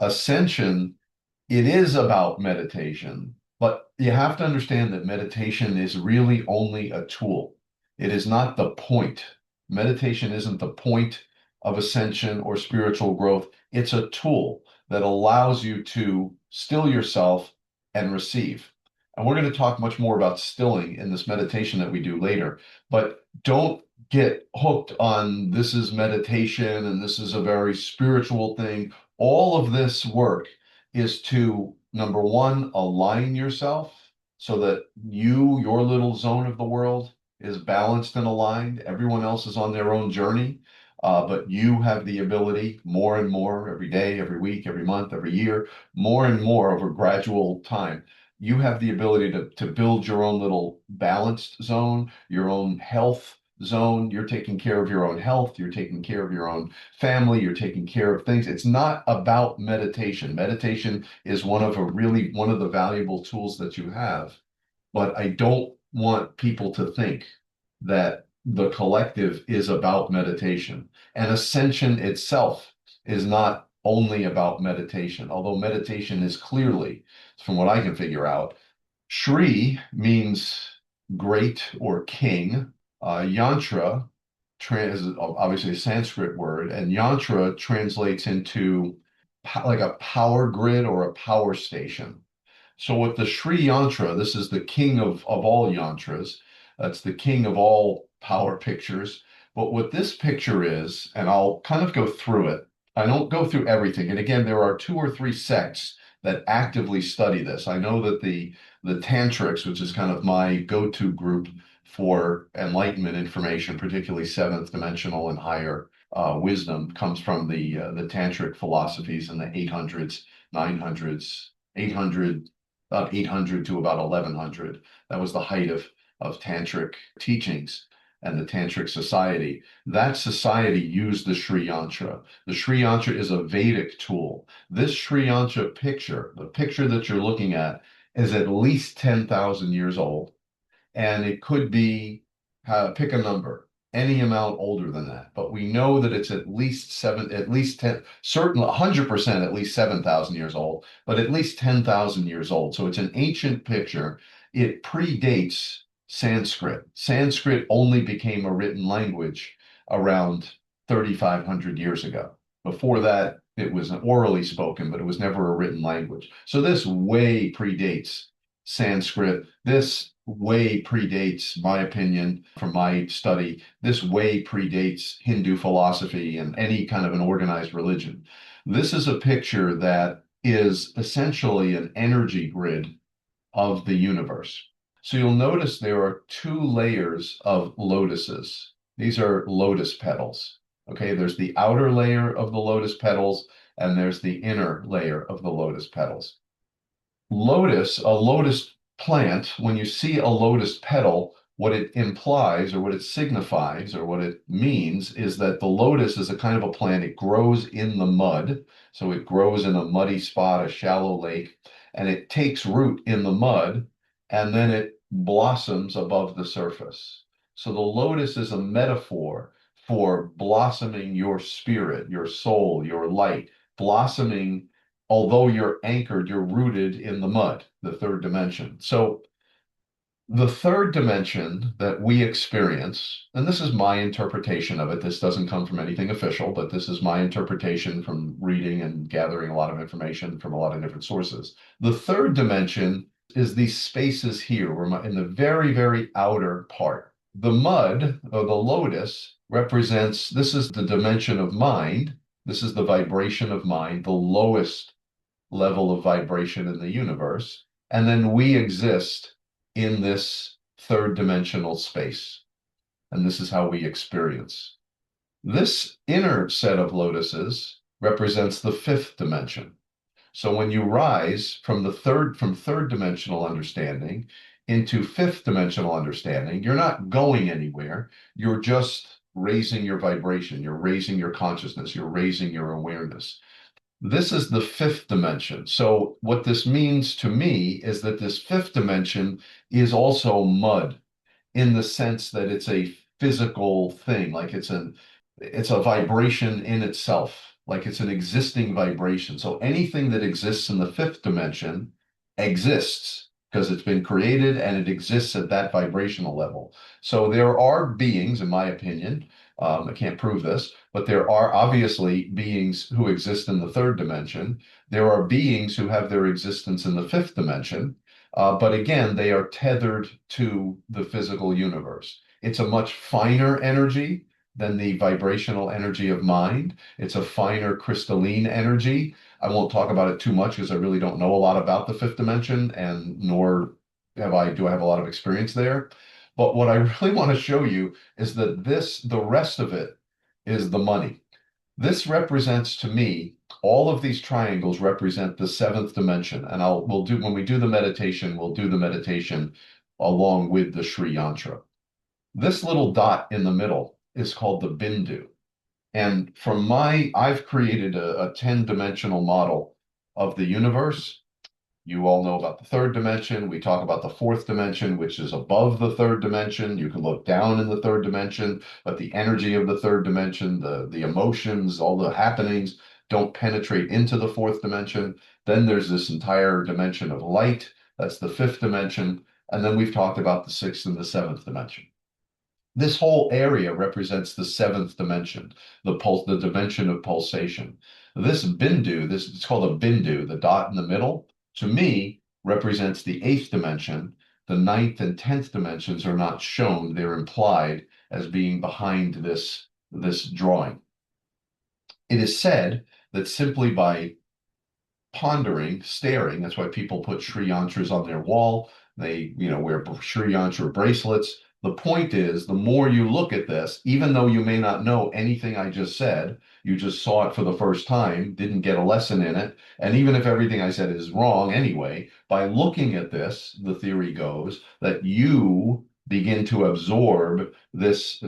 ascension, it is about meditation, but you have to understand that meditation is really only a tool. It is not the point. Meditation isn't the point of ascension or spiritual growth. It's a tool that allows you to still yourself and receive. And we're going to talk much more about stilling in this meditation that we do later, but don't get hooked on this is meditation and this is a very spiritual thing. All of this work is to, number one, align yourself so that your little zone of the world is balanced and aligned. Everyone else is on their own journey, but you have the ability more and more every day, every week, every month, every year, more and more over gradual time. You have the ability to build your own little balanced zone, your own health zone. You're taking care of your own health. You're taking care of your own family. You're taking care of things. It's not about meditation. Meditation is one of the valuable tools that you have. But I don't want people to think that the collective is about meditation. And ascension itself is not only about meditation, although meditation is clearly, from what I can figure out, Sri means great or king. Yantra is obviously a Sanskrit word, and yantra translates into like a power grid or a power station. So with the Sri Yantra, this is the king of all yantras. That's the king of all power pictures. But what this picture is, and I'll kind of go through it. I don't go through everything. And again, there are two or three sects that actively study this. I know that the tantrics, which is kind of my go-to group for enlightenment information, particularly seventh dimensional and higher wisdom, comes from the tantric philosophies in the 800s, 900s, 800, about 800 to about 1100. That was the height of tantric teachings and the tantric society. That society used the Sri Yantra. The Sri Yantra is a Vedic tool. This Sri Yantra picture, the picture that you're looking at, is at least 10,000 years old. And it could be, pick a number, any amount older than that. But we know that it's at least 10, certain 100% at least 7,000 years old, but at least 10,000 years old. So it's an ancient picture. It predates Sanskrit. Sanskrit only became a written language around 3,500 years ago. Before that, it was orally spoken, but it was never a written language. So this way predates Sanskrit. This way predates, my opinion, from my study, this way predates Hindu philosophy and any kind of an organized religion. This is a picture that is essentially an energy grid of the universe. So you'll notice there are two layers of lotuses. These are lotus petals. Okay, there's the outer layer of the lotus petals, and there's the inner layer of the lotus petals. A lotus plant, when you see a lotus petal, what it implies or what it signifies or what it means is that the lotus is a kind of a plant. It grows in the mud. So it grows in a muddy spot, a shallow lake, and it takes root in the mud, and then it blossoms above the surface. So the lotus is a metaphor for blossoming your spirit, your soul, your light, blossoming. Although you're anchored, you're rooted in the mud, the third dimension. So the third dimension that we experience, and this is my interpretation of it, this doesn't come from anything official, but this is my interpretation from reading and gathering a lot of information from a lot of different sources. The third dimension is these spaces here. We're in the very, very outer part. The mud, or the lotus, represents, this is the dimension of mind. This is the vibration of mind, the lowest level of vibration in the universe. And then we exist in this third dimensional space. And this is how we experience. This inner set of lotuses represents the fifth dimension. So when you rise from third dimensional understanding into fifth dimensional understanding, you're not going anywhere. You're just raising your vibration. You're raising your consciousness. You're raising your awareness. This is the fifth dimension. So what this means to me is that this fifth dimension is also mud in the sense that it's a physical thing, like it's a vibration in itself. like it's an existing vibration. So anything that exists in the fifth dimension exists because it's been created and it exists at that vibrational level. So there are beings, in my opinion, I can't prove this, but there are obviously beings who exist in the third dimension. There are beings who have their existence in the fifth dimension. But again, they are tethered to the physical universe. It's a much finer energy than the vibrational energy of mind. It's a finer crystalline energy. I won't talk about it too much because I really don't know a lot about the fifth dimension, and nor do I have a lot of experience there. But what I really want to show you is that the rest of it is the money. This represents to me, all of these triangles represent the seventh dimension. And when we do the meditation, we'll do the meditation along with the Sri Yantra. This little dot in the middle is called the Bindu. And I've created a 10-dimensional model of the universe. You all know about the third dimension. We talk about the fourth dimension, which is above the third dimension. You can look down in the third dimension, but the energy of the third dimension, the emotions, all the happenings don't penetrate into the fourth dimension. Then there's this entire dimension of light. That's the fifth dimension. And then we've talked about the sixth and the seventh dimension. This whole area represents the seventh dimension, the dimension of pulsation. This Bindu, it's called a Bindu, the dot in the middle, to me represents the eighth dimension. The ninth and 10th dimensions are not shown, they're implied as being behind this drawing. It is said that simply by pondering, staring, that's why people put Sri Yantras on their wall. They, wear Sri Yantra bracelets. The point is, the more you look at this, even though you may not know anything I just said, you just saw it for the first time, didn't get a lesson in it, and even if everything I said is wrong anyway, by looking at this, the theory goes that you begin to absorb this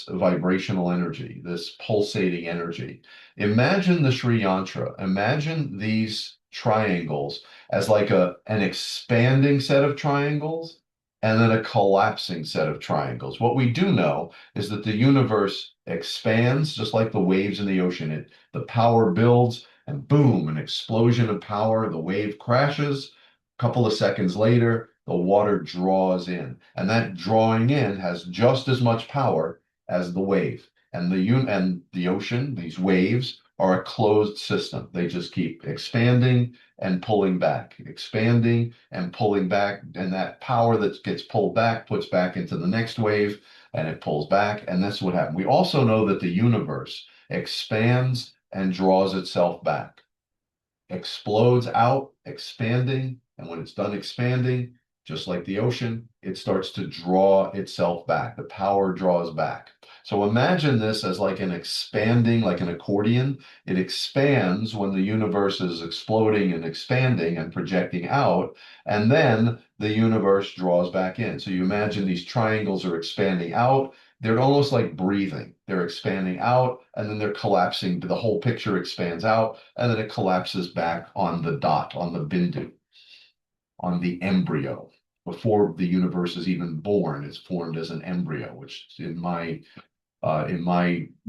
vibrational energy, this pulsating energy. Imagine the Sri Yantra. Imagine these triangles as like an expanding set of triangles and then a collapsing set of triangles. What we do know is that the universe expands just like the waves in the ocean. The power builds and boom, an explosion of power. The wave crashes. A couple of seconds later, the water draws in. And that drawing in has just as much power as the wave. And the ocean, these waves, are a closed system. They just keep expanding and pulling back, expanding and pulling back. And that power that gets pulled back puts back into the next wave and it pulls back. And that's what happened. We also know that the universe expands and draws itself back, explodes out, expanding. And when it's done expanding, just like the ocean, it starts to draw itself back. The power draws back. So imagine this as like an expanding, like an accordion. It expands when the universe is exploding and expanding and projecting out, and then the universe draws back in. So you imagine these triangles are expanding out. They're almost like breathing. They're expanding out, and then they're collapsing. The whole picture expands out, and then it collapses back on the dot, on the Bindu, on the embryo. Before the universe is even born, it's formed as an embryo, which in my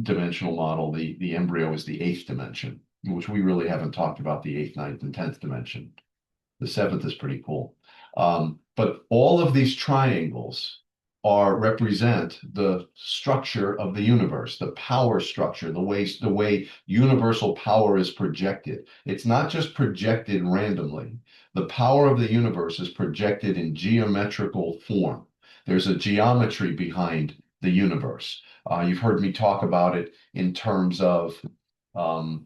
dimensional model, the embryo is the eighth dimension, which we really haven't talked about the eighth, ninth, and 10th dimension. The seventh is pretty cool. But all of these triangles represent the structure of the universe, the power structure, the way universal power is projected. It's not just projected randomly. The power of the universe is projected in geometrical form. There's a geometry behind the universe. You've heard me talk about it in terms of the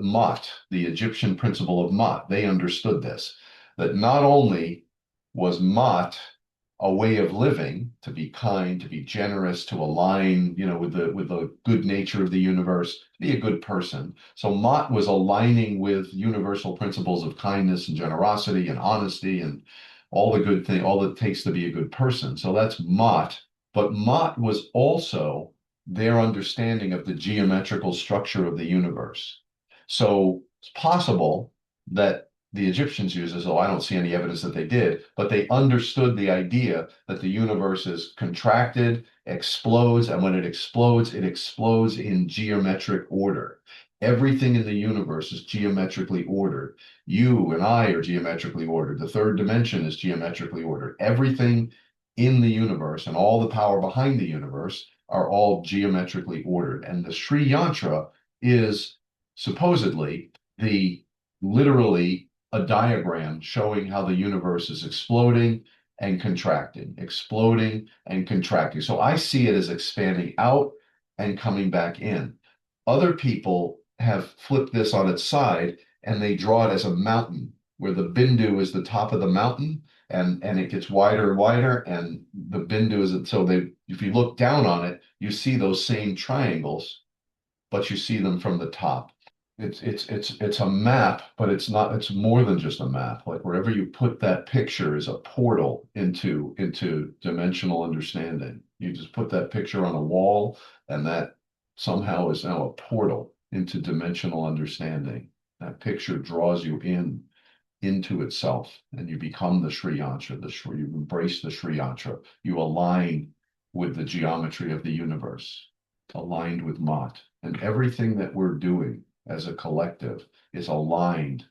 Ma'at, the Egyptian principle of Ma'at. They understood this, that not only was Ma'at a way of living, to be kind, to be generous, to align, with the good nature of the universe, to be a good person. So Ma'at was aligning with universal principles of kindness and generosity and honesty and all the good thing, all it takes to be a good person. So that's Ma'at. But Ma'at was also their understanding of the geometrical structure of the universe. So it's possible that the Egyptians used as, oh, I don't see any evidence that they did, but they understood the idea that the universe is contracted, explodes, and when it explodes in geometric order. Everything in the universe is geometrically ordered. You and I are geometrically ordered. The third dimension is geometrically ordered. Everything in the universe and all the power behind the universe are all geometrically ordered. And the Sri Yantra is supposedly the literally a diagram showing how the universe is exploding and contracting. So I see it as expanding out and coming back in. Other people have flipped this on its side and they draw it as a mountain, where the Bindu is the top of the mountain and it gets wider and wider, and the Bindu is so they if you look down on it, you see those same triangles, but you see them from the top. It's a map, but it's not, it's more than just a map. Like wherever you put that picture is a portal into dimensional understanding. You just put that picture on a wall, and that somehow is now a portal into dimensional understanding. That picture draws you into itself, and you become the Sri Yantra, you embrace the Sri Yantra. You align with the geometry of the universe, aligned with Mat. And everything that we're doing as a collective is aligned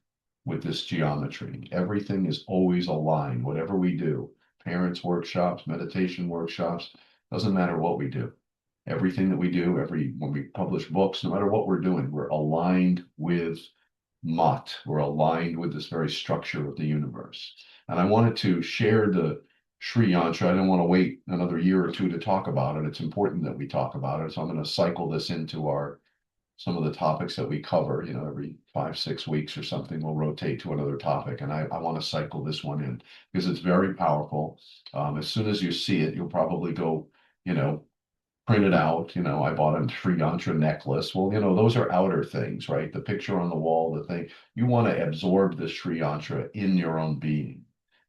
with this geometry. Everything is always aligned, whatever we do. Parents' workshops, meditation workshops, doesn't matter what we do. Everything that we do, when we publish books, no matter what we're doing, we're aligned with Mat. We're aligned with this very structure of the universe. And I wanted to share the Sri Yantra. I don't want to wait another year or two to talk about it. It's important that we talk about it. So I'm going to cycle this into some of the topics that we cover. Every 5-6 weeks or something, we'll rotate to another topic. And I want to cycle this one in because it's very powerful. As soon as you see it, you'll probably go, print it out. I bought a Sri Yantra necklace. Well, those are outer things, right? The picture on the wall, the thing. You want to absorb the Sri Yantra in your own being.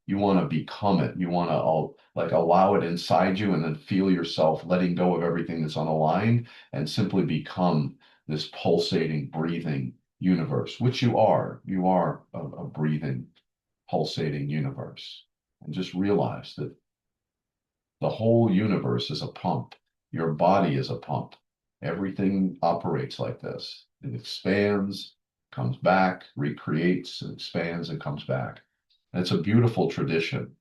You want to become it. You want to allow it inside you, and then feel yourself letting go of everything that's unaligned and simply become this pulsating, breathing universe, which you are. You are a breathing, pulsating universe. And just realize that the whole universe is a pump. Your body is a pump. Everything operates like this. It expands, comes back, recreates, and expands and comes back. And it's a beautiful tradition.